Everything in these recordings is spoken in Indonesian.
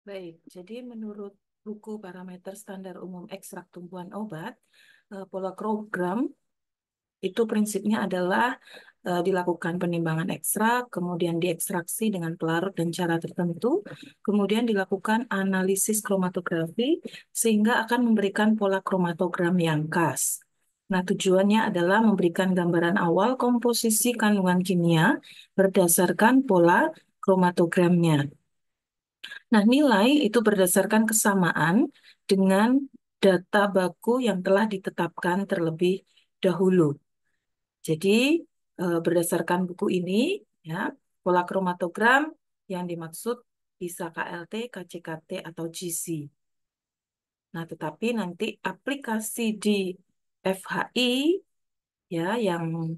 Baik, jadi menurut buku parameter standar umum ekstrak tumbuhan obat, polarogram itu prinsipnya adalah dilakukan penimbangan ekstrak, kemudian diekstraksi dengan pelarut dan cara tertentu, kemudian dilakukan analisis kromatografi sehingga akan memberikan pola kromatogram yang khas. Nah, tujuannya adalah memberikan gambaran awal komposisi kandungan kimia berdasarkan pola kromatogramnya. Nah, nilai itu berdasarkan kesamaan dengan data baku yang telah ditetapkan terlebih dahulu. Jadi, berdasarkan buku ini, ya, pola kromatogram yang dimaksud bisa KLT, KCKT, atau GC. Nah, tetapi nanti aplikasi di FHI, ya, yang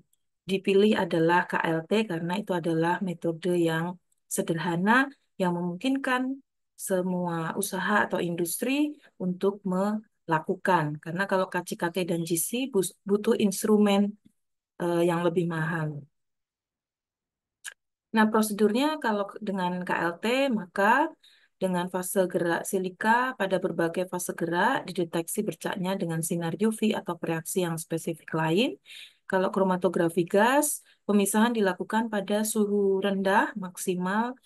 dipilih adalah KLT karena itu adalah metode yang sederhana yang memungkinkan semua usaha atau industri untuk melakukan. Karena kalau KCKT dan GC butuh instrumen yang lebih mahal. Nah, prosedurnya kalau dengan KLT, maka dengan fase gerak silika pada berbagai fase gerak dideteksi bercaknya dengan sinar UV atau reaksi yang spesifik lain. Kalau kromatografi gas, pemisahan dilakukan pada suhu rendah maksimal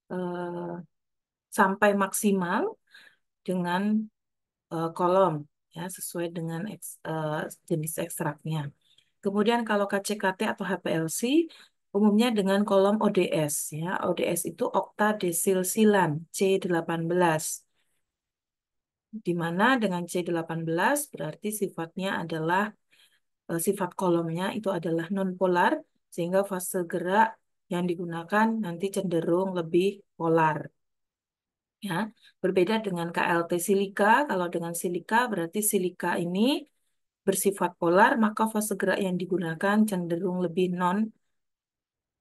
eh, sampai maksimal dengan kolom, ya, sesuai dengan jenis ekstraknya. Kemudian kalau KCKT atau HPLC umumnya dengan kolom ODS, ya. ODS itu oktadesilsilan C18, di mana dengan C18 berarti sifatnya adalah sifat kolomnya itu adalah nonpolar sehingga fase gerak yang digunakan nanti cenderung lebih polar. Ya, berbeda dengan KLT silika. Kalau dengan silika berarti silika ini bersifat polar, maka fase gerak yang digunakan cenderung lebih non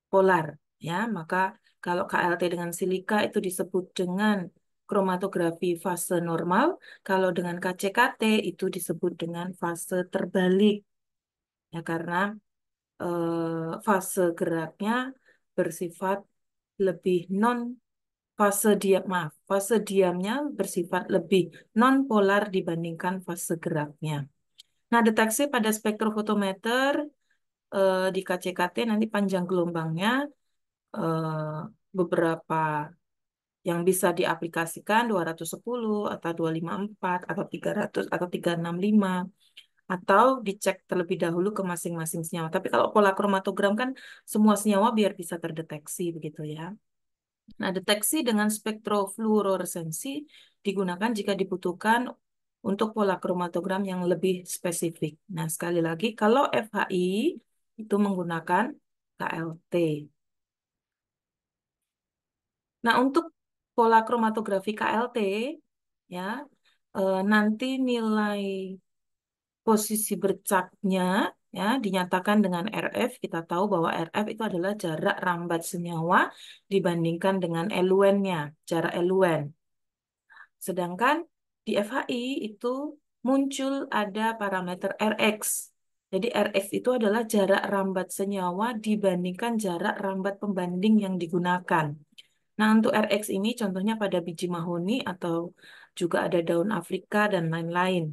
polar, ya. Maka kalau KLT dengan silika itu disebut dengan kromatografi fase normal, kalau dengan KCKT itu disebut dengan fase terbalik, ya, karena fase geraknya bersifat lebih non fase diamnya bersifat lebih non polar dibandingkan fase geraknya. Nah, deteksi pada spektrofotometer di KCKT nanti panjang gelombangnya eh, beberapa yang bisa diaplikasikan 210 atau 254 atau 300 atau 365 atau dicek terlebih dahulu ke masing-masing senyawa. Tapi kalau pola kromatogram kan semua senyawa biar bisa terdeteksi begitu ya. Nah, deteksi dengan spektrofluoresensi digunakan jika dibutuhkan untuk pola kromatogram yang lebih spesifik. Nah, sekali lagi kalau FHI itu menggunakan KLT. Nah, untuk pola kromatografi KLT, ya, nanti nilai posisi bercaknya, ya, dinyatakan dengan RF. Kita tahu bahwa RF itu adalah jarak rambat senyawa dibandingkan dengan eluennya, jarak eluen. Sedangkan di FHI itu muncul ada parameter Rx. Jadi Rx itu adalah jarak rambat senyawa dibandingkan jarak rambat pembanding yang digunakan. Nah, untuk RX ini contohnya pada biji mahoni atau juga ada daun Afrika dan lain-lain.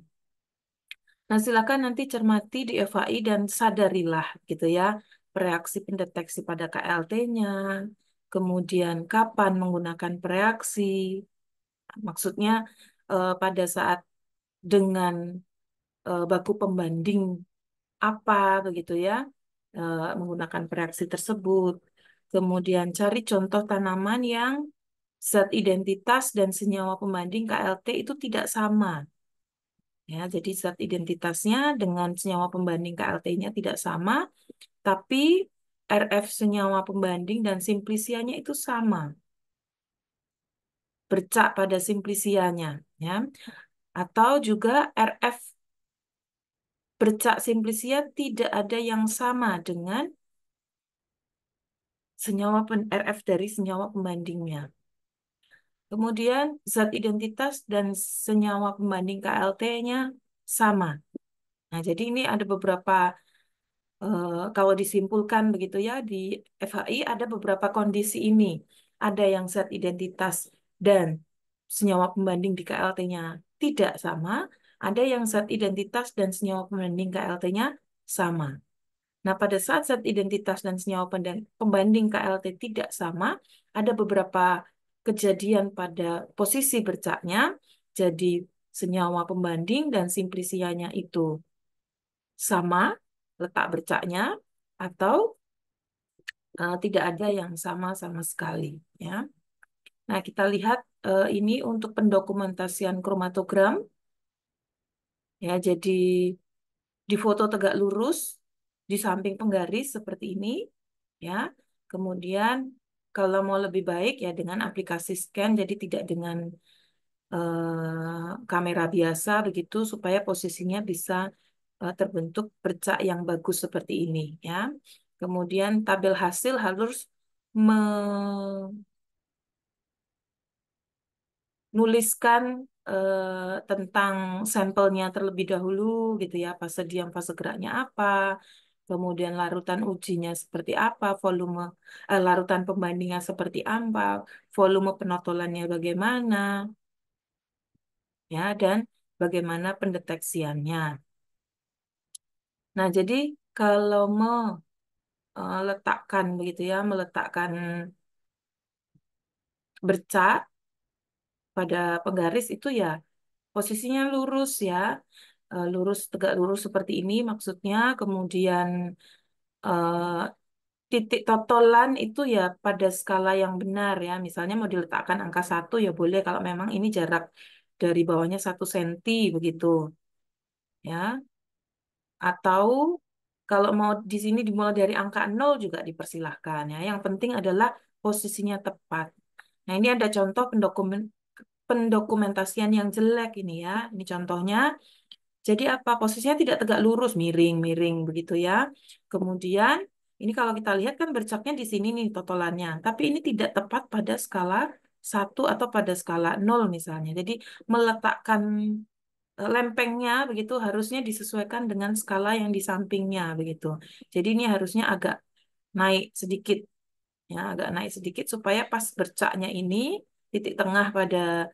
Nah, silakan nanti cermati di FAI dan sadarilah gitu ya, reaksi pendeteksi pada KLT-nya, kemudian kapan menggunakan reaksi, maksudnya pada saat dengan baku pembanding apa begitu ya, menggunakan reaksi tersebut. Kemudian cari contoh tanaman yang zat identitas dan senyawa pembanding KLT itu tidak sama. Ya, jadi zat identitasnya dengan senyawa pembanding KLT-nya tidak sama, tapi RF senyawa pembanding dan simplisianya itu sama, bercak pada simplisianya, ya. Atau juga RF bercak simplisia tidak ada yang sama dengan RF dari senyawa pembandingnya. Kemudian zat identitas dan senyawa pembanding KLT-nya sama. Nah, jadi ini ada beberapa kalau disimpulkan begitu ya di FHI ada beberapa kondisi ini. Ada yang zat identitas dan senyawa pembanding di KLT-nya tidak sama, ada yang zat identitas dan senyawa pembanding KLT-nya sama. Nah, pada saat zat identitas dan senyawa pembanding KLT tidak sama, ada beberapa kejadian pada posisi bercaknya, jadi senyawa pembanding dan simplisianya itu sama letak bercaknya, atau tidak ada yang sama sama sekali. Ya. Nah, kita lihat ini untuk pendokumentasian kromatogram. Ya, jadi di foto tegak lurus di samping penggaris seperti ini, ya. Kemudian kalau mau lebih baik ya dengan aplikasi scan, jadi tidak dengan kamera biasa begitu supaya posisinya bisa terbentuk bercak yang bagus seperti ini, ya. Kemudian tabel hasil harus nuliskan tentang sampelnya terlebih dahulu gitu ya, fase diam, fase geraknya apa, kemudian larutan ujinya seperti apa, volume larutan pembandingnya seperti apa, volume penotolannya bagaimana, ya, dan bagaimana pendeteksiannya. Nah, jadi kalau meletakkan begitu ya, meletakkan bercak pada penggaris itu ya posisinya lurus ya, lurus tegak lurus seperti ini maksudnya. Kemudian eh, titik totolan itu ya pada skala yang benar ya. Misalnya mau diletakkan angka 1 ya boleh kalau memang ini jarak dari bawahnya 1 senti begitu ya. Atau kalau mau di sini dimulai dari angka 0 juga dipersilahkan ya. Yang penting adalah posisinya tepat. Nah, ini ada contoh pendokumentasian yang jelek ini ya. Ini contohnya. Jadi apa? Posisinya tidak tegak lurus, miring-miring begitu ya. Kemudian ini kalau kita lihat kan bercaknya di sini nih totalannya. Tapi ini tidak tepat pada skala 1 atau pada skala 0 misalnya. Jadi meletakkan lempengnya begitu harusnya disesuaikan dengan skala yang di sampingnya begitu. Jadi ini harusnya agak naik sedikit ya, agak naik sedikit supaya pas bercaknya ini titik tengah pada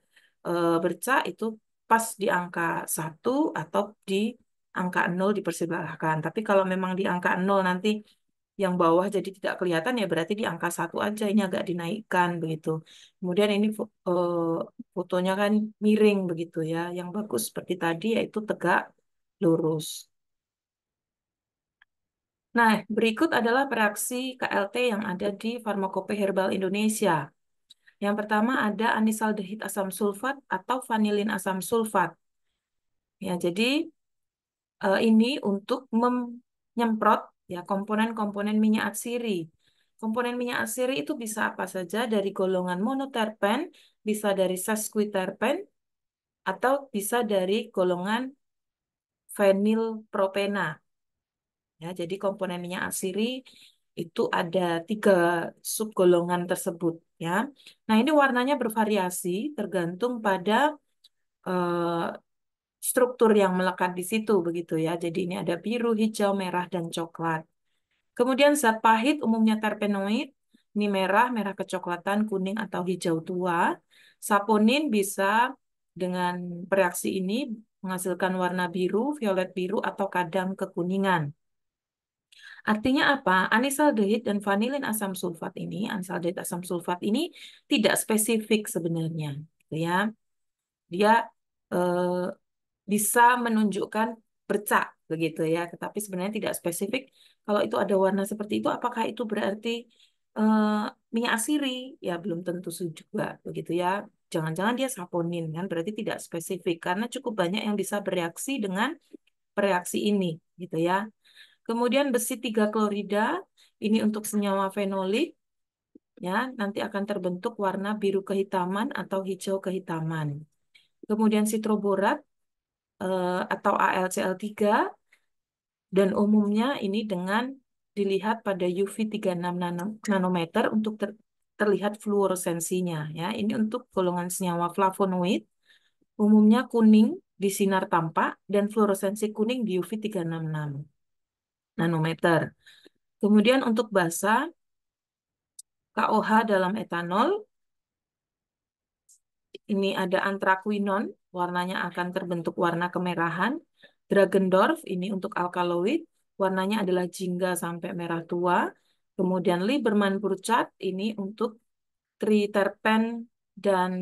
bercak itu pas di angka 1 atau di angka 0 dipersilahkan. Tapi kalau memang di angka 0 nanti yang bawah jadi tidak kelihatan ya berarti di angka 1 aja ini agak dinaikkan begitu. Kemudian ini fotonya kan miring begitu ya. Yang bagus seperti tadi yaitu tegak lurus. Nah, berikut adalah reaksi KLT yang ada di Farmakope Herbal Indonesia. Yang pertama ada anisaldehid asam sulfat atau vanilin asam sulfat. Ya, jadi ini untuk menyemprot ya komponen-komponen minyak atsiri. Komponen minyak atsiri itu bisa apa saja dari golongan monoterpen, bisa dari sesquiterpen, atau bisa dari golongan fenilpropena. Ya, jadi komponen minyak atsiri itu ada 3 subgolongan tersebut. Ya, nah ini warnanya bervariasi tergantung pada eh, struktur yang melekat di situ begitu ya. Jadi ini ada biru, hijau, merah, dan coklat. Kemudian zat pahit umumnya terpenoid, ini merah, merah kecoklatan, kuning atau hijau tua. Saponin bisa dengan reaksi ini menghasilkan warna biru, violet biru, atau kadang kekuningan. Artinya apa? Anisaldehid dan vanilin asam sulfat ini, anisaldehid asam sulfat ini tidak spesifik sebenarnya, gitu ya. Dia eh, bisa menunjukkan bercak begitu ya, tetapi sebenarnya tidak spesifik. Kalau itu ada warna seperti itu, apakah itu berarti eh, minyak asiri? Ya belum tentu juga begitu ya. Jangan-jangan dia saponin kan, berarti tidak spesifik karena cukup banyak yang bisa bereaksi dengan reaksi ini gitu ya. Kemudian besi 3 klorida ini untuk senyawa fenolik ya, nanti akan terbentuk warna biru kehitaman atau hijau kehitaman. Kemudian sitroborat atau AlCl3 dan umumnya ini dengan dilihat pada UV 36 nanometer untuk terlihat fluoresensinya ya. Ini untuk golongan senyawa flavonoid umumnya kuning di sinar tampak dan fluoresensi kuning di UV 366 nanometer. Kemudian untuk basa KOH dalam etanol ini ada anthraquinone, warnanya akan terbentuk warna kemerahan. Dragendorf ini untuk alkaloid, warnanya adalah jingga sampai merah tua. Kemudian Lieberman Burchard ini untuk triterpen dan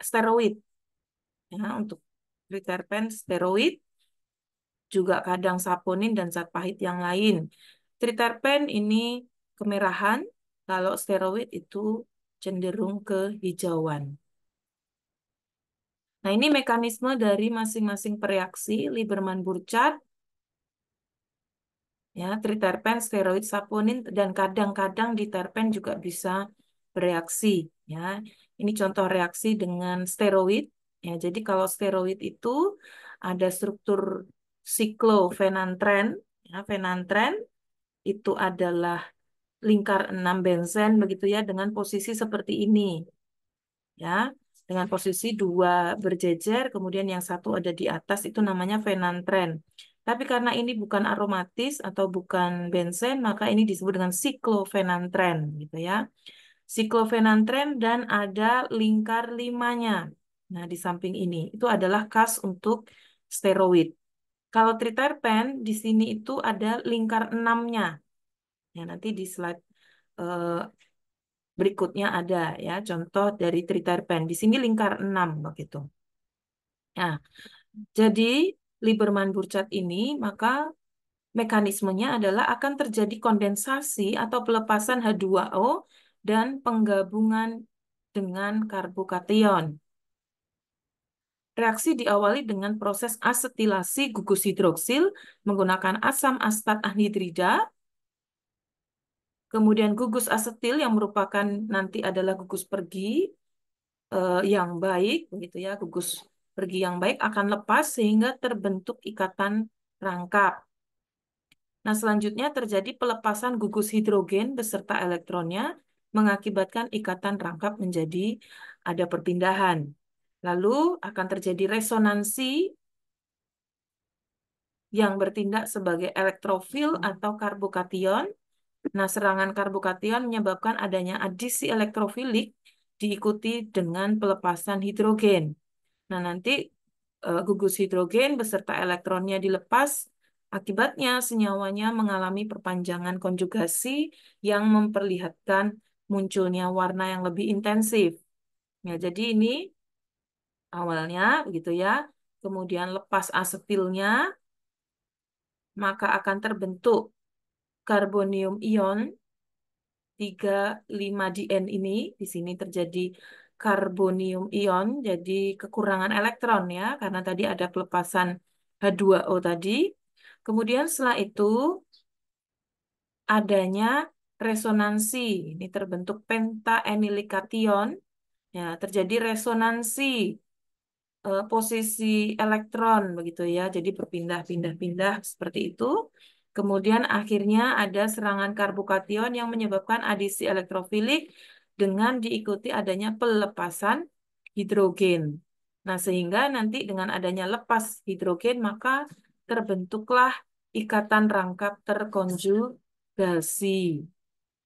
steroid. Ya, untuk triterpen, steroid, juga kadang saponin dan zat pahit yang lain. Triterpen ini kemerahan, kalau steroid itu cenderung kehijauan. Nah, ini mekanisme dari masing-masing pereaksi Lieberman-Burchard, ya, triterpen, steroid, saponin, dan kadang-kadang diterpen juga bisa bereaksi. Ya, ini contoh reaksi dengan steroid. Ya, jadi kalau steroid itu ada struktur siklofenantren. Ya, fenantren itu adalah lingkar 6 benzen begitu ya dengan posisi seperti ini. Ya, dengan posisi dua berjejer, kemudian yang satu ada di atas, itu namanya fenantren. Tapi karena ini bukan aromatis atau bukan benzen, maka ini disebut dengan siklofenantren, gitu ya. Siklofenantren dan ada lingkar limanya. Nah, di samping ini, itu adalah khas untuk steroid. Kalau triterpen, di sini itu ada lingkar enamnya. Ya, nanti di slide eh, berikutnya ada ya contoh dari triterpen. Di sini lingkar 6 begitu. Nah, jadi Lieberman-Burchard ini maka mekanismenya adalah akan terjadi kondensasi atau pelepasan H2O dan penggabungan dengan karbokation. Reaksi diawali dengan proses asetilasi gugus hidroksil menggunakan asam astat anhidrida. Kemudian gugus asetil yang merupakan nanti adalah gugus pergi yang baik, begitu ya, gugus pergi yang baik akan lepas sehingga terbentuk ikatan rangkap. Nah, selanjutnya terjadi pelepasan gugus hidrogen beserta elektronnya mengakibatkan ikatan rangkap menjadi ada perpindahan. Lalu akan terjadi resonansi yang bertindak sebagai elektrofil atau karbokation. Nah, serangan karbokation menyebabkan adanya adisi elektrofilik diikuti dengan pelepasan hidrogen. Nah, nanti gugus hidrogen beserta elektronnya dilepas, akibatnya senyawanya mengalami perpanjangan konjugasi yang memperlihatkan munculnya warna yang lebih intensif. Ya, jadi ini awalnya begitu ya. Kemudian lepas asetilnya, maka akan terbentuk karbonium ion 35Dn ini. Di sini terjadi karbonium ion, jadi kekurangan elektron ya, karena tadi ada pelepasan H2O tadi. Kemudian setelah itu adanya resonansi, ini terbentuk pentaenylic cation, ya, terjadi resonansi posisi elektron begitu ya, jadi berpindah-pindah-pindah seperti itu. Kemudian akhirnya ada serangan karbokation yang menyebabkan adisi elektrofilik dengan diikuti adanya pelepasan hidrogen. Nah, sehingga nanti dengan adanya lepas hidrogen maka terbentuklah ikatan rangkap terkonjugasi.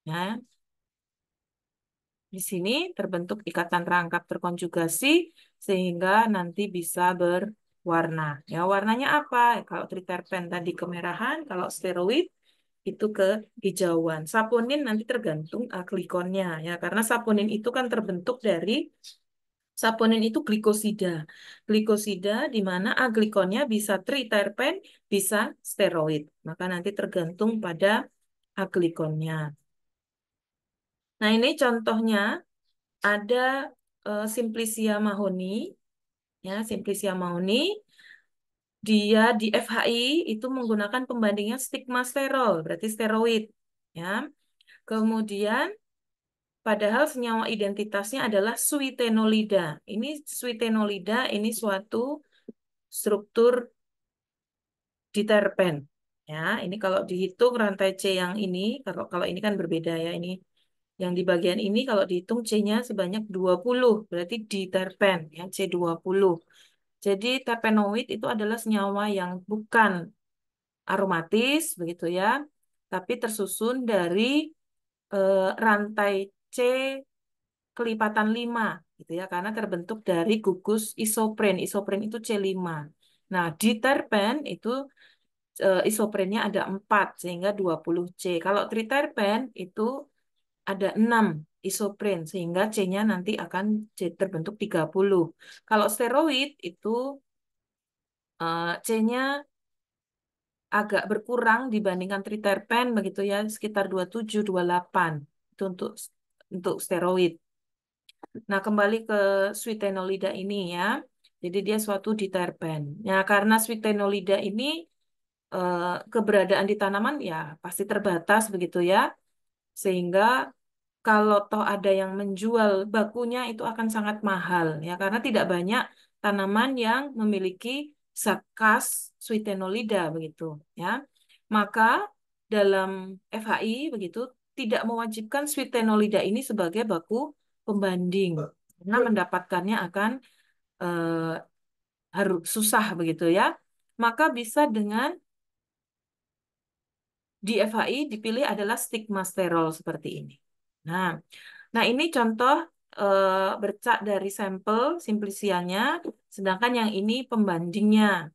Ya, di sini terbentuk ikatan rangkap terkonjugasi sehingga nanti bisa berwarna. Ya, warnanya apa? Kalau triterpen tadi kemerahan, kalau steroid itu kehijauan. Saponin nanti tergantung glikonnya ya, karena saponin itu kan terbentuk dari saponin itu glikosida. Glikosida di mana aglikonnya bisa triterpen, bisa steroid. Maka nanti tergantung pada aglikonnya. Nah, ini contohnya ada Simplicia mahoni, ya Simplicia mahoni, dia di FHI itu menggunakan pembandingnya stigmasterol, berarti steroid, ya. Kemudian, padahal senyawa identitasnya adalah suitenolida. Ini suitenolida ini suatu struktur diterpen, ya. Ini kalau dihitung rantai C yang ini, kalau kalau ini kan berbeda ya ini. Yang di bagian ini kalau dihitung C-nya sebanyak 20, berarti diterpen ya C20. Jadi terpenoid itu adalah senyawa yang bukan aromatis begitu ya, tapi tersusun dari rantai C kelipatan 5 gitu ya, karena terbentuk dari gugus isopren. Isopren itu C5. Nah, di terpen itu isoprennya ada 4 sehingga 20C. Kalau triterpen itu ada 6 isopren sehingga C-nya nanti akan terbentuk 30. Kalau steroid itu C-nya agak berkurang dibandingkan triterpen begitu ya, sekitar 27, 28. Itu untuk steroid. Nah, kembali ke sweetenolida ini ya. Jadi dia suatu diterpen. Nah, karena sweetenolida ini keberadaan di tanaman ya pasti terbatas begitu ya. Sehingga kalau toh ada yang menjual bakunya itu akan sangat mahal ya karena tidak banyak tanaman yang memiliki zat khas sweetenolida begitu ya. Maka dalam FHI begitu tidak mewajibkan sweetenolida ini sebagai baku pembanding karena mendapatkannya akan eh, harus susah begitu ya. Maka bisa dengan di FHI dipilih adalah stigmasterol seperti ini. Nah, nah ini contoh bercak dari sampel simplicianya, sedangkan yang ini pembandingnya.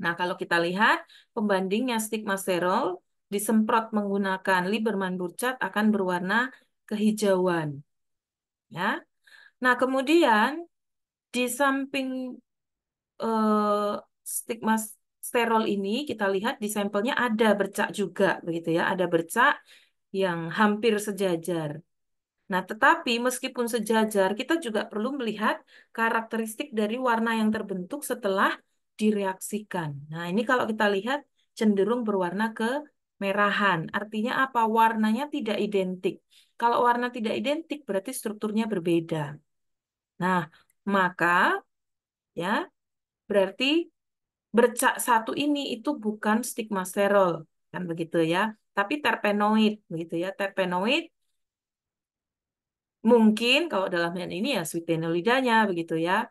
Nah, kalau kita lihat pembandingnya stigmasterol disemprot menggunakan Lieberman Burchard akan berwarna kehijauan, ya. Nah, kemudian di samping stigma sterol ini kita lihat di sampelnya ada bercak juga begitu ya, ada bercak yang hampir sejajar. Nah, tetapi meskipun sejajar, kita juga perlu melihat karakteristik dari warna yang terbentuk setelah direaksikan. Nah, ini kalau kita lihat cenderung berwarna kemerahan. Artinya apa? Warnanya tidak identik. Kalau warna tidak identik berarti strukturnya berbeda. Nah, maka ya berarti bercak satu ini itu bukan stigmasterol, kan begitu ya, tapi terpenoid, begitu ya. Terpenoid mungkin kalau dalam hal ini ya sweetenolidanya, begitu ya,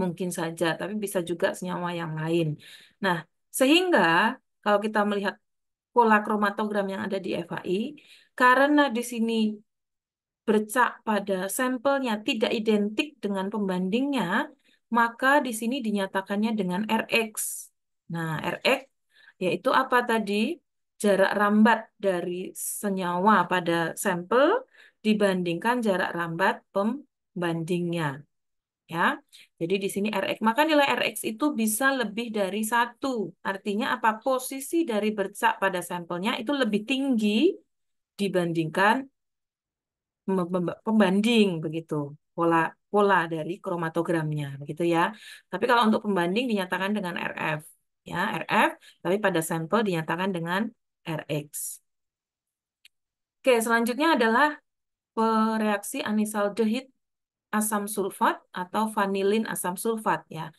mungkin saja, tapi bisa juga senyawa yang lain. Nah, sehingga kalau kita melihat pola kromatogram yang ada di FAI, karena di sini bercak pada sampelnya tidak identik dengan pembandingnya, maka di sini dinyatakannya dengan RX. Nah, RX yaitu apa tadi? Jarak rambat dari senyawa pada sampel dibandingkan jarak rambat pembandingnya. Ya, jadi di sini RX. Maka nilai RX itu bisa lebih dari 1. Artinya apa? Posisi dari bercak pada sampelnya itu lebih tinggi dibandingkan pembanding begitu, pola pola dari kromatogramnya begitu ya. Tapi kalau untuk pembanding dinyatakan dengan RF ya, RF, tapi pada sampel dinyatakan dengan RX. Oke, selanjutnya adalah reaksi anisaldehid asam sulfat atau vanilin asam sulfat ya.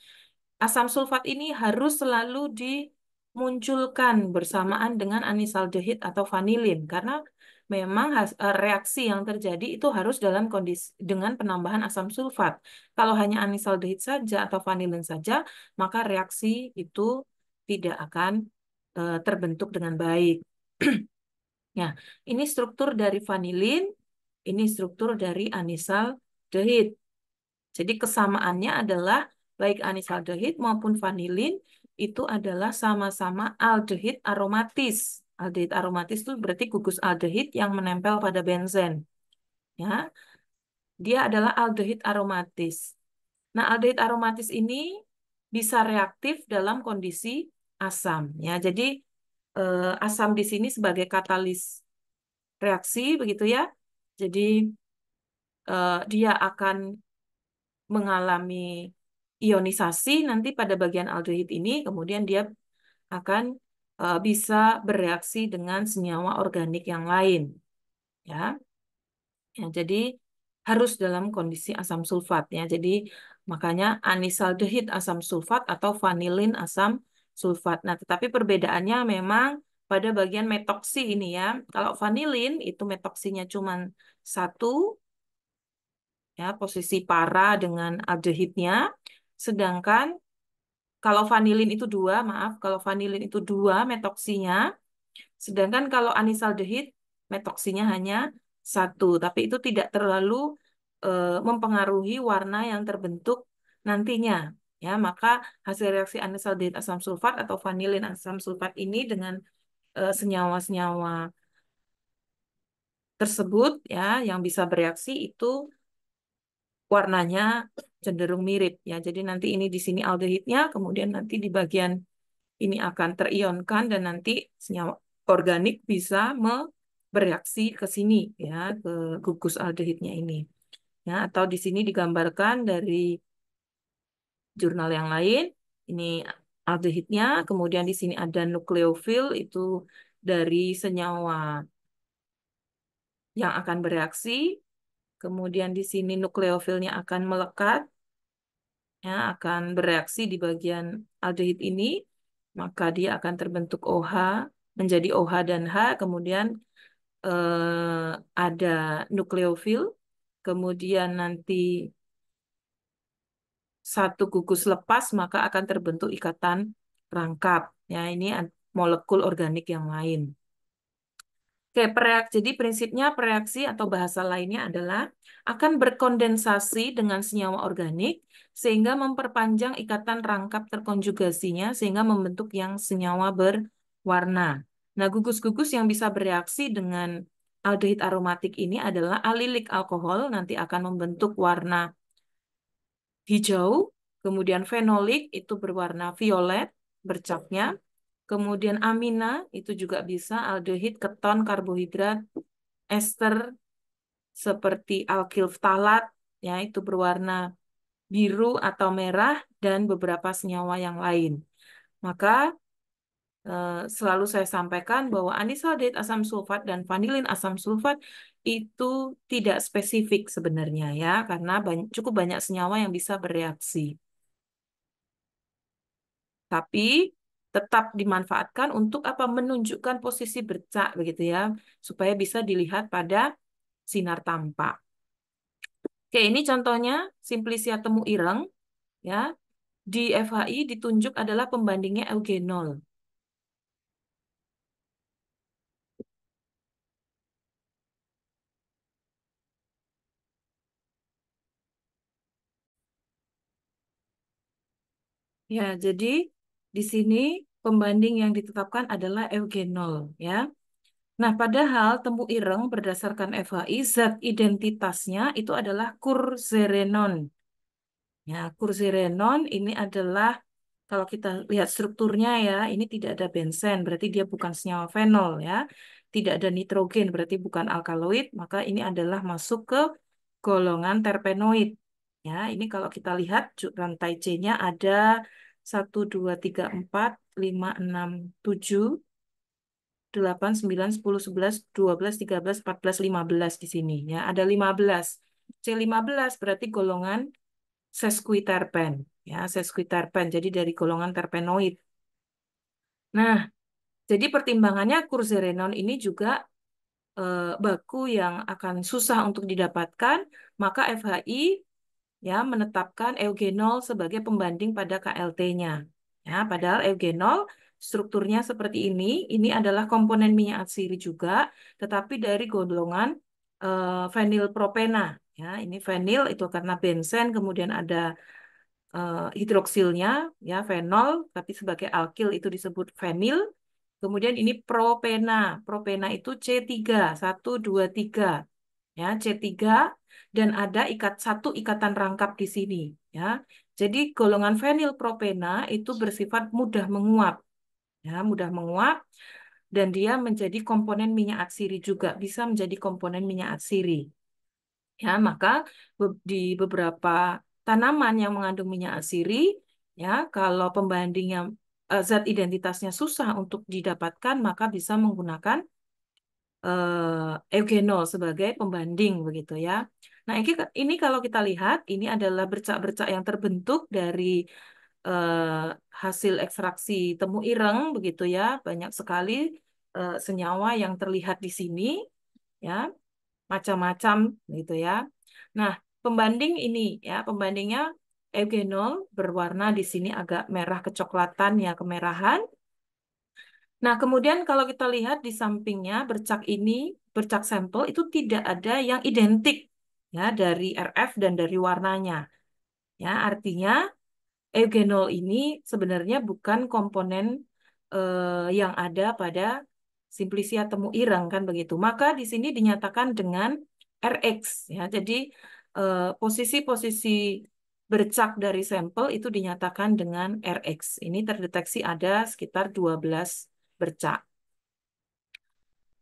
Asam sulfat ini harus selalu dimunculkan bersamaan dengan anisaldehid atau vanilin karena memang reaksi yang terjadi itu harus dalam kondisi dengan penambahan asam sulfat. Kalau hanya anisaldehid saja atau vanilin saja, maka reaksi itu tidak akan terbentuk dengan baik. Ya, ini struktur dari vanilin, ini struktur dari anisaldehid. Jadi kesamaannya adalah baik anisaldehid maupun vanilin itu adalah sama-sama aldehid aromatis. Aldehid aromatis itu berarti gugus aldehid yang menempel pada benzen. Ya, dia adalah aldehid aromatis. Nah, aldehid aromatis ini bisa reaktif dalam kondisi asam. Ya, jadi asam di sini sebagai katalis reaksi begitu ya. Jadi dia akan mengalami ionisasi nanti pada bagian aldehid ini, kemudian dia akan bisa bereaksi dengan senyawa organik yang lain, ya. Ya, jadi harus dalam kondisi asam sulfat, ya. Jadi makanya anisaldehid asam sulfat atau vanilin asam sulfat. Nah, tetapi perbedaannya memang pada bagian metoksi ini ya. Kalau vanilin itu metoksinya cuma 1, ya, posisi para dengan aldehidnya. Sedangkan kalau vanilin itu 2, maaf, kalau vanilin itu 2 metoksinya, sedangkan kalau anisaldehid metoksinya hanya satu, tapi itu tidak terlalu mempengaruhi warna yang terbentuk nantinya. Ya, maka hasil reaksi anisaldehyid asam sulfat atau vanilin asam sulfat ini dengan senyawa-senyawa tersebut ya yang bisa bereaksi itu warnanya cenderung mirip ya. Jadi nanti ini di sini aldehidnya, kemudian nanti di bagian ini akan terionkan dan nanti senyawa organik bisa bereaksi ke sini ya ke gugus aldehidnya ini. Ya, atau di sini digambarkan dari jurnal yang lain. Ini aldehidnya, kemudian di sini ada nukleofil itu dari senyawa yang akan bereaksi. Kemudian di sini nukleofilnya akan melekat, ya, akan bereaksi di bagian aldehid ini, maka dia akan terbentuk OH menjadi OH dan H. Kemudian ada nukleofil, kemudian nanti satu gugus lepas, maka akan terbentuk ikatan rangkap. Ya, ini molekul organik yang lain. Oke, jadi prinsipnya reaksi atau bahasa lainnya adalah akan berkondensasi dengan senyawa organik sehingga memperpanjang ikatan rangkap terkonjugasinya sehingga membentuk yang senyawa berwarna. Nah, gugus-gugus yang bisa bereaksi dengan aldehid aromatik ini adalah alilik alkohol nanti akan membentuk warna hijau, kemudian fenolik itu berwarna violet bercapnya. Kemudian amina itu juga bisa aldehid, keton, karbohidrat, ester seperti alkil ftalat ya itu berwarna biru atau merah dan beberapa senyawa yang lain. Maka selalu saya sampaikan bahwa anisaldehyid asam sulfat dan vanilin asam sulfat itu tidak spesifik sebenarnya ya karena cukup banyak senyawa yang bisa bereaksi. Tapi tetap dimanfaatkan untuk apa? Menunjukkan posisi bercak begitu ya, supaya bisa dilihat pada sinar tampak. Oke, ini contohnya simplisia temu ireng ya. Di FHI ditunjuk adalah pembandingnya eugenol. Ya, jadi di sini pembanding yang ditetapkan adalah eugenol ya. Nah, padahal temu ireng berdasarkan FHI zat identitasnya itu adalah kurzerenon. Ya, kurzerenon ini adalah kalau kita lihat strukturnya ya, ini tidak ada benzen, berarti dia bukan senyawa fenol ya. Tidak ada nitrogen, berarti bukan alkaloid, maka ini adalah masuk ke golongan terpenoid. Ya, ini kalau kita lihat rantai C-nya ada 1, 2, 3, 4, 5, 6, 7, 8, 9, 10, 11, 12, 13, 14, 15 di sini ya. Ada 15. C15 berarti golongan sesquiterpen ya, sesquiterpen. Jadi dari golongan terpenoid. Nah, jadi pertimbangannya kurzerenon ini juga baku yang akan susah untuk didapatkan, maka FHI ya menetapkan eugenol sebagai pembanding pada KLT-nya. Ya, padahal eugenol strukturnya seperti ini. Ini adalah komponen minyak atsiri juga, tetapi dari golongan fenilpropena. Ya, ini fenil itu karena benzen, kemudian ada hidroksilnya, ya fenol, tapi sebagai alkil itu disebut fenil. Kemudian ini propena. Propena itu C3, 1, 2, 3. Ya, C3 dan ada satu ikatan rangkap di sini. Ya, jadi golongan fenilpropena itu bersifat mudah menguap. Ya, mudah menguap dan dia menjadi komponen minyak atsiri juga, bisa menjadi komponen minyak atsiri. Ya, maka di beberapa tanaman yang mengandung minyak atsiri, ya, kalau pembandingnya zat identitasnya susah untuk didapatkan, maka bisa menggunakan eugenol sebagai pembanding begitu ya. Nah, ini kalau kita lihat ini adalah bercak-bercak yang terbentuk dari hasil ekstraksi temu ireng begitu ya. Banyak sekali senyawa yang terlihat di sini ya, macam-macam gitu ya. Nah, pembanding ini ya, pembandingnya eugenol berwarna di sini agak merah kecoklatan ya, kemerahan. Nah, kemudian kalau kita lihat di sampingnya bercak ini, bercak sampel itu tidak ada yang identik ya dari RF dan dari warnanya. Ya, artinya eugenol ini sebenarnya bukan komponen yang ada pada simplisia temu ireng kan begitu. Maka di sini dinyatakan dengan Rx ya. Jadi posisi-posisi bercak dari sampel itu dinyatakan dengan Rx. Ini terdeteksi ada sekitar 12 bercak.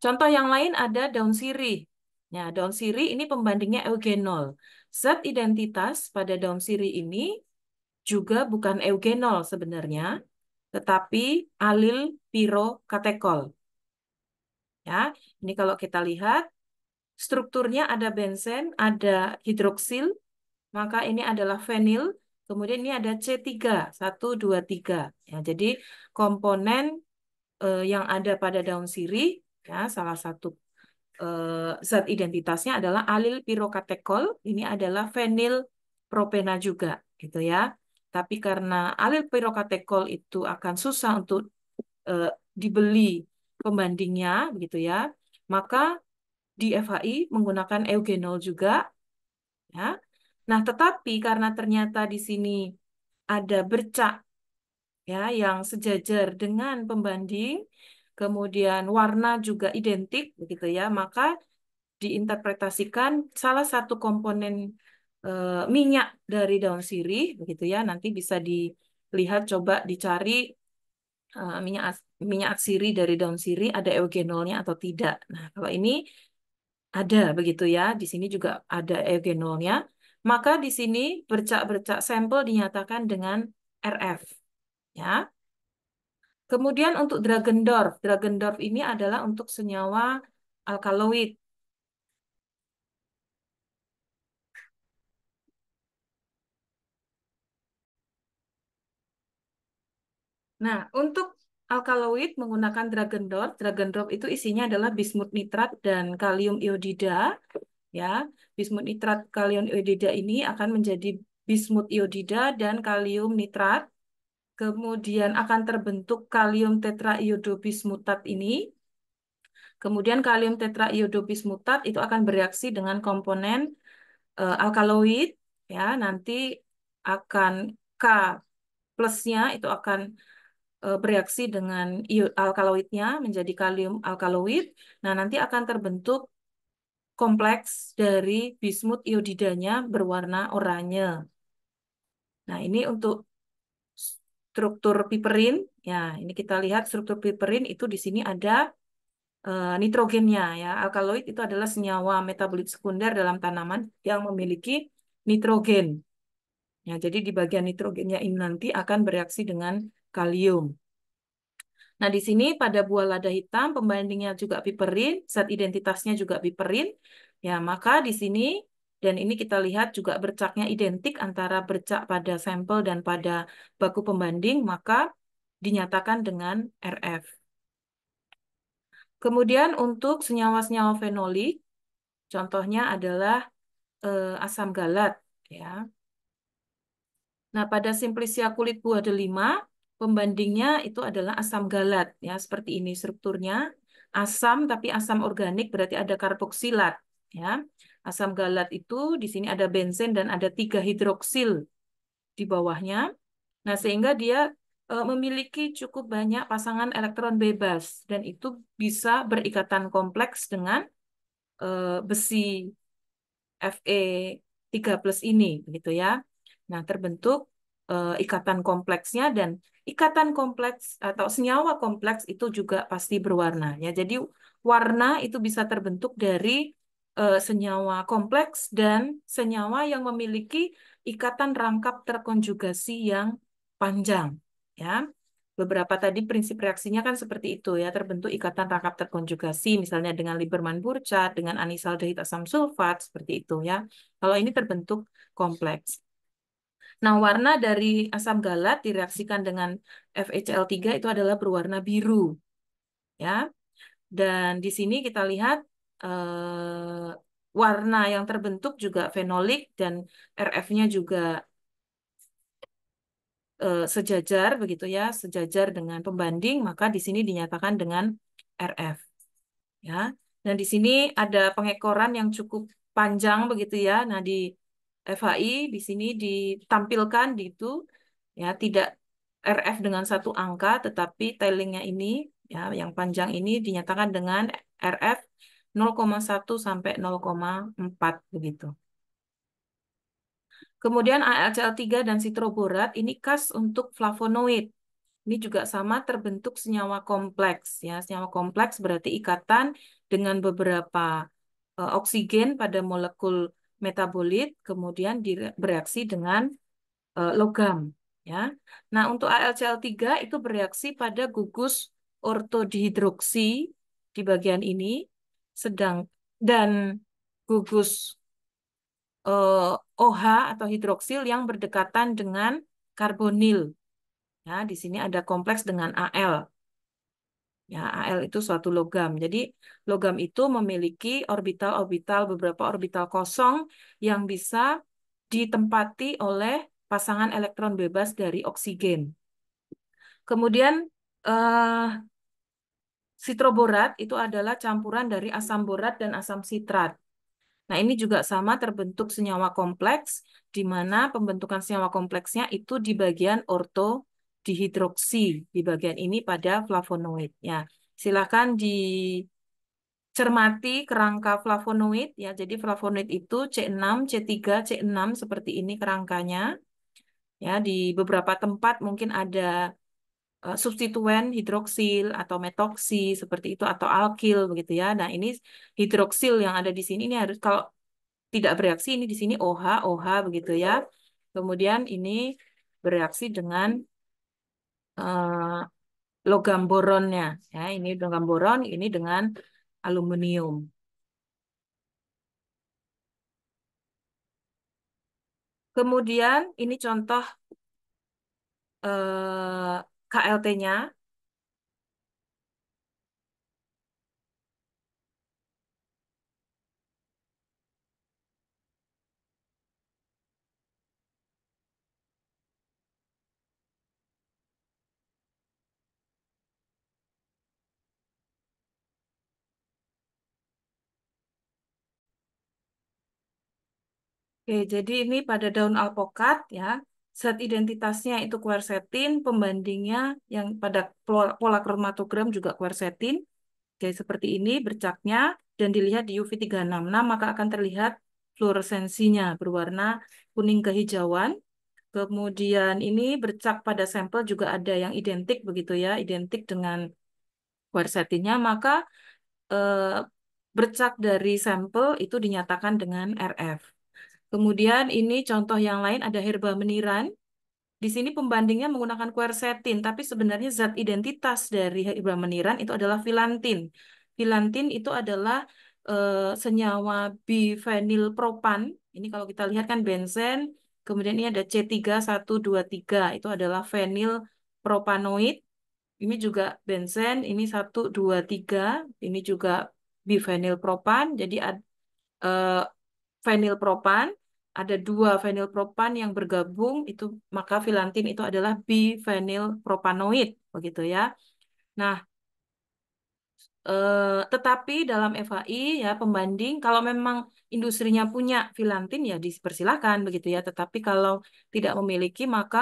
Contoh yang lain ada daun sirih. Nah, daun sirih ini pembandingnya eugenol. Zat identitas pada daun sirih ini juga bukan eugenol sebenarnya, tetapi alil pirokatekol. Ya, ini kalau kita lihat strukturnya ada benzen, ada hidroksil, maka ini adalah fenil, kemudian ini ada C3, 1, 2, 3. Ya, jadi komponen yang ada pada daun sirih, ya, salah satu zat identitasnya adalah alil pirokatekol, ini adalah fenil propena juga, gitu ya. Tapi karena alil pirokatekol itu akan susah untuk eh, dibeli pembandingnya, begitu ya, maka di FHI menggunakan eugenol juga, ya. Nah, tetapi karena ternyata di sini ada bercak ya yang sejajar dengan pembanding, kemudian warna juga identik, begitu ya, maka diinterpretasikan salah satu komponen minyak dari daun sirih, begitu ya. Nanti bisa dilihat, coba dicari minyak sirih dari daun sirih ada eugenolnya atau tidak. Nah, kalau ini ada begitu ya. Di sini juga ada eugenolnya. Maka di sini bercak-bercak sampel dinyatakan dengan RF, ya. Kemudian untuk Dragendorf ini adalah untuk senyawa alkaloid. Nah, untuk alkaloid menggunakan Dragendorf itu isinya adalah bismut nitrat dan kalium iodida. Ya, bismut nitrat kalium iodida ini akan menjadi bismut iodida dan kalium nitrat. Kemudian akan terbentuk kalium tetraiodobismutat ini. Kemudian kalium tetraiodobismutat itu akan bereaksi dengan komponen alkaloid. Ya, nanti akan K plusnya itu akan bereaksi dengan alkaloidnya menjadi kalium alkaloid. Nah, nanti akan terbentuk kompleks dari bismut iodidanya berwarna oranye. Nah, ini untuk struktur piperin. Ya, ini kita lihat struktur piperin itu di sini ada nitrogennya ya. Alkaloid itu adalah senyawa metabolit sekunder dalam tanaman yang memiliki nitrogen. Ya, jadi di bagian nitrogennya ini nanti akan bereaksi dengan kalium. Nah, di sini pada buah lada hitam pembandingnya juga piperin, zat identitasnya juga piperin. Ya, maka di sini dan ini kita lihat juga bercaknya identik antara bercak pada sampel dan pada baku pembanding, maka dinyatakan dengan RF. Kemudian untuk senyawa-senyawa fenolik, contohnya adalah asam galat, ya. Nah, pada simplisia kulit buah delima, pembandingnya itu adalah asam galat, ya. Seperti ini strukturnya, asam tapi asam organik berarti ada karboksilat, ya. Asam galat itu di sini ada benzen dan ada 3 hidroksil di bawahnya. Nah, sehingga dia memiliki cukup banyak pasangan elektron bebas dan itu bisa berikatan kompleks dengan besi Fe3+ ini, begitu ya. Nah, terbentuk ikatan kompleksnya dan ikatan kompleks atau senyawa kompleks itu juga pasti berwarna ya. Jadi warna itu bisa terbentuk dari senyawa kompleks dan senyawa yang memiliki ikatan rangkap terkonjugasi yang panjang ya. Beberapa tadi prinsip reaksinya kan seperti itu ya, terbentuk ikatan rangkap terkonjugasi misalnya dengan Lieberman-Burchard, dengan anisaldehid asam sulfat seperti itu ya. Kalau ini terbentuk kompleks. Nah, warna dari asam galat direaksikan dengan FeCl3 itu adalah berwarna biru ya. Dan di sini kita lihat warna yang terbentuk juga fenolik dan RF-nya juga sejajar begitu ya, sejajar dengan pembanding, maka di sini dinyatakan dengan RF ya. Dan di sini ada pengekoran yang cukup panjang begitu ya. Nah, di FHI di sini ditampilkan di itu ya, tidak RF dengan satu angka, tetapi tailingnya ini ya, yang panjang ini dinyatakan dengan RF 0,1 sampai 0,4 begitu. Kemudian AlCl3 dan sitroborat ini khas untuk flavonoid. Ini juga sama terbentuk senyawa kompleks ya. Senyawa kompleks berarti ikatan dengan beberapa oksigen pada molekul metabolit kemudian bereaksi dengan logam ya. Nah, untuk AlCl3 itu bereaksi pada gugus ortodihidroksi di bagian ini sedang dan gugus eh, OH atau hidroksil yang berdekatan dengan karbonil. Ya, di sini ada kompleks dengan Al. Ya, Al itu suatu logam. Jadi, logam itu memiliki orbital-orbital, beberapa orbital kosong yang bisa ditempati oleh pasangan elektron bebas dari oksigen. Kemudian, eh, sitroborat itu adalah campuran dari asam borat dan asam sitrat. Nah, ini juga sama terbentuk senyawa kompleks, di mana pembentukan senyawa kompleksnya itu di bagian orto dihidroksi, di bagian ini pada flavonoid. Ya, silakan dicermati kerangka flavonoid. Ya, jadi flavonoid itu C6, C3, C6 seperti ini kerangkanya. Ya, di beberapa tempat mungkin ada substituen hidroksil atau metoksi seperti itu atau alkil begitu ya. Nah, ini hidroksil yang ada di sini ini harus kalau tidak bereaksi ini di sini OH OH begitu ya. Kemudian ini bereaksi dengan eh, logam boronnya ya. Ini logam boron, ini dengan aluminium. Kemudian ini contoh KLT-nya. Oke, jadi ini pada daun alpokat ya. Zat identitasnya itu quercetin, pembandingnya yang pada pola kromatogram juga quercetin. Oke, seperti ini bercaknya dan dilihat di UV366 maka akan terlihat fluoresensinya berwarna kuning kehijauan. Kemudian ini bercak pada sampel juga ada yang identik begitu ya, identik dengan quercetinnya maka eh, bercak dari sampel itu dinyatakan dengan RF. Kemudian ini contoh yang lain ada herba meniran. Di sini pembandingnya menggunakan quercetin, tapi sebenarnya zat identitas dari herba meniran itu adalah filantin. Filantin itu adalah senyawa bifenilpropan. Ini kalau kita lihat kan benzen, kemudian ini ada C3123, itu adalah fenilpropanoid. Ini juga benzen, ini 123, ini juga bifenilpropan. Jadi eh, fenilpropan, ada dua fenilpropan yang bergabung itu maka filantin itu adalah bifenilpropanoid begitu ya. Nah, tetapi dalam FAI ya pembanding kalau memang industrinya punya filantin ya dipersilahkan begitu ya. Tetapi kalau tidak memiliki maka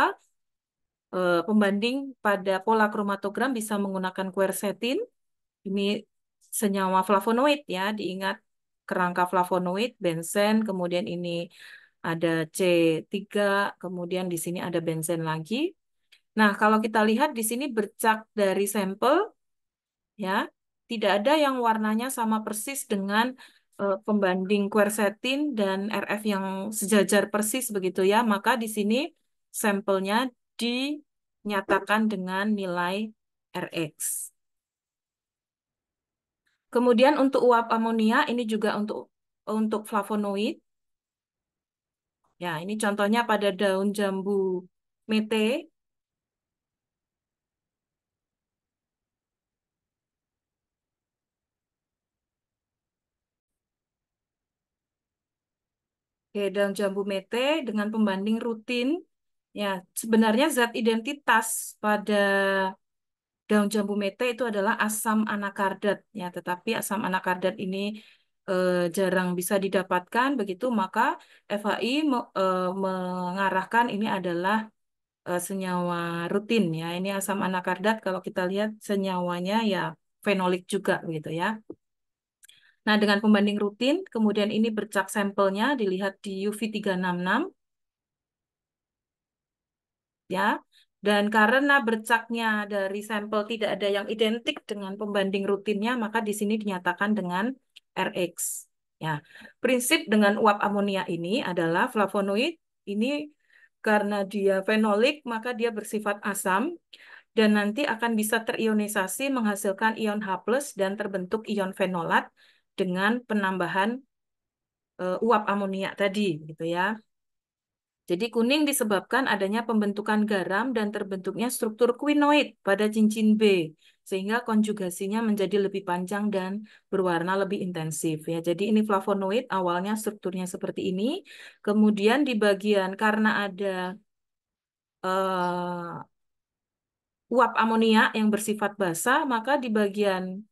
pembanding pada pola kromatogram bisa menggunakan quercetin. Ini senyawa flavonoid ya, diingat kerangka flavonoid, benzen, kemudian ini ada C3, kemudian di sini ada benzen lagi. Nah, kalau kita lihat di sini bercak dari sampel ya, tidak ada yang warnanya sama persis dengan pembanding quercetin dan RF yang sejajar persis begitu ya. Maka di sini sampelnya dinyatakan dengan nilai Rx. Kemudian untuk uap amonia ini juga untuk flavonoid. Ya, ini contohnya pada daun jambu mete. Oke, daun jambu mete dengan pembanding rutin Ya, sebenarnya zat identitas pada daun jambu mete itu adalah asam anakardat ya, tetapi asam anakardat ini jarang bisa didapatkan begitu, maka FHI mengarahkan ini adalah senyawa rutin ya. Ini asam anakardat kalau kita lihat senyawanya ya fenolik juga begitu ya. Nah, dengan pembanding rutin, kemudian ini bercak sampelnya dilihat di UV 366 ya. Dan karena bercaknya dari sampel tidak ada yang identik dengan pembanding rutinnya, maka di sini dinyatakan dengan RX. Ya, prinsip dengan uap amonia ini adalah flavonoid ini karena dia fenolik, maka dia bersifat asam dan nanti akan bisa terionisasi menghasilkan ion H+ dan terbentuk ion fenolat dengan penambahan uap amonia tadi, gitu ya. Jadi kuning disebabkan adanya pembentukan garam dan terbentuknya struktur quinoid pada cincin B, sehingga konjugasinya menjadi lebih panjang dan berwarna lebih intensif. Ya, jadi ini flavonoid awalnya strukturnya seperti ini, kemudian di bagian karena ada uap amonia yang bersifat basah, maka di bagian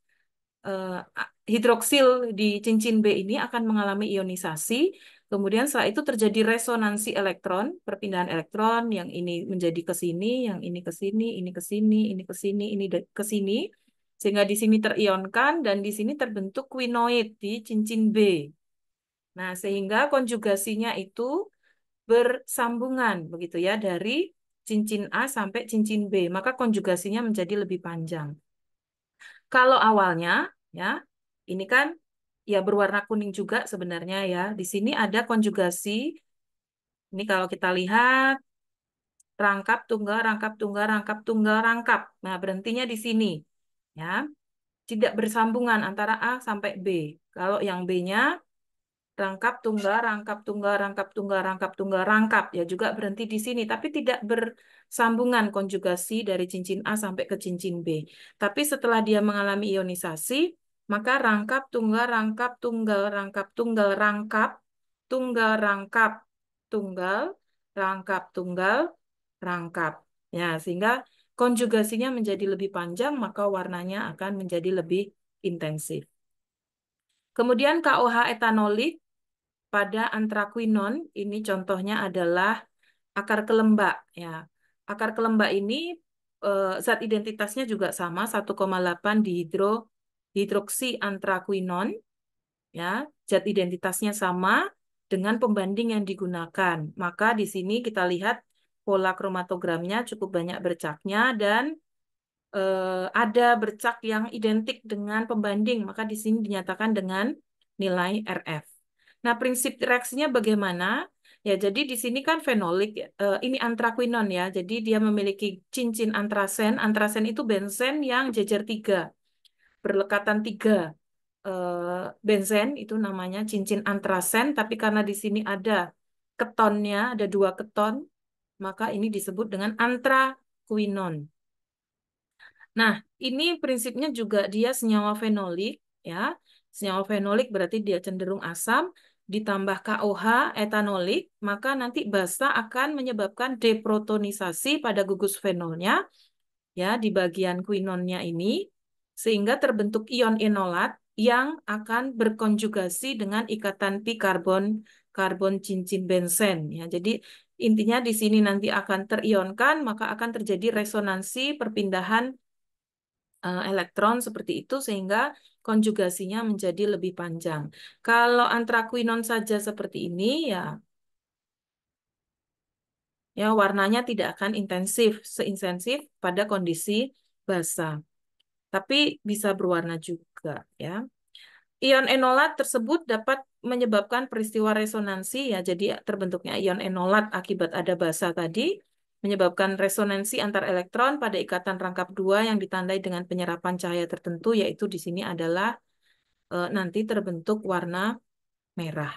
eh, hidroksil di cincin B ini akan mengalami ionisasi. Kemudian setelah itu terjadi resonansi elektron, perpindahan elektron, yang ini menjadi ke sini, yang ini ke sini, ini ke sini, ini ke sini, ini ke sini. Sehingga di sini terionkan dan di sini terbentuk quinoid di cincin B. Nah, sehingga konjugasinya itu bersambungan begitu ya dari cincin A sampai cincin B, maka konjugasinya menjadi lebih panjang. Kalau awalnya ya, ini kan ya berwarna kuning juga sebenarnya ya. Di sini ada konjugasi. Ini kalau kita lihat rangkap tunggal rangkap tunggal rangkap tunggal rangkap. Nah, berhentinya di sini ya. Tidak bersambungan antara A sampai B. Kalau yang B-nya rangkap tunggal rangkap tunggal rangkap tunggal rangkap tunggal rangkap ya juga berhenti di sini tapi tidak bersambungan konjugasi dari cincin A sampai ke cincin B. Tapi setelah dia mengalami ionisasi, maka rangkap tunggal rangkap tunggal rangkap tunggal rangkap tunggal rangkap tunggal rangkap tunggal rangkap. Ya, sehingga konjugasinya menjadi lebih panjang, maka warnanya akan menjadi lebih intensif. Kemudian KOH etanolik pada antraquinon ini contohnya adalah akar kelembak ya. Akar kelembak ini zat identitasnya juga sama 1,8 hidroksi antraquinon ya. Zat identitasnya sama dengan pembanding yang digunakan. Maka di sini kita lihat pola kromatogramnya cukup banyak bercaknya dan ada bercak yang identik dengan pembanding, maka di sini dinyatakan dengan nilai RF. Nah, prinsip reaksinya bagaimana? Ya, jadi di sini kan fenolik, ini antraquinon ya, jadi dia memiliki cincin antrasen. Antrasen itu benzen yang jejer 3, berlekatan 3. Benzen itu namanya cincin antrasen, tapi karena di sini ada ketonnya, ada 2 keton, maka ini disebut dengan antraquinon. Nah, ini prinsipnya juga dia senyawa fenolik, ya. Senyawa fenolik berarti dia cenderung asam, ditambah KOH etanolik, maka nanti basa akan menyebabkan deprotonisasi pada gugus fenolnya, ya, di bagian quinonnya ini, sehingga terbentuk ion enolat yang akan berkonjugasi dengan ikatan pi karbon karbon cincin benzen, ya. Jadi intinya di sini nanti akan terionkan, maka akan terjadi resonansi perpindahan elektron seperti itu sehingga konjugasinya menjadi lebih panjang. Kalau antraquinon saja seperti ini ya warnanya tidak akan seintensif pada kondisi basah. Tapi bisa berwarna juga ya. Ion enolat tersebut dapat menyebabkan peristiwa resonansi ya. Jadi terbentuknya ion enolat akibat ada basa tadi menyebabkan resonansi antar elektron pada ikatan rangkap 2 yang ditandai dengan penyerapan cahaya tertentu yaitu di sini adalah nanti terbentuk warna merah.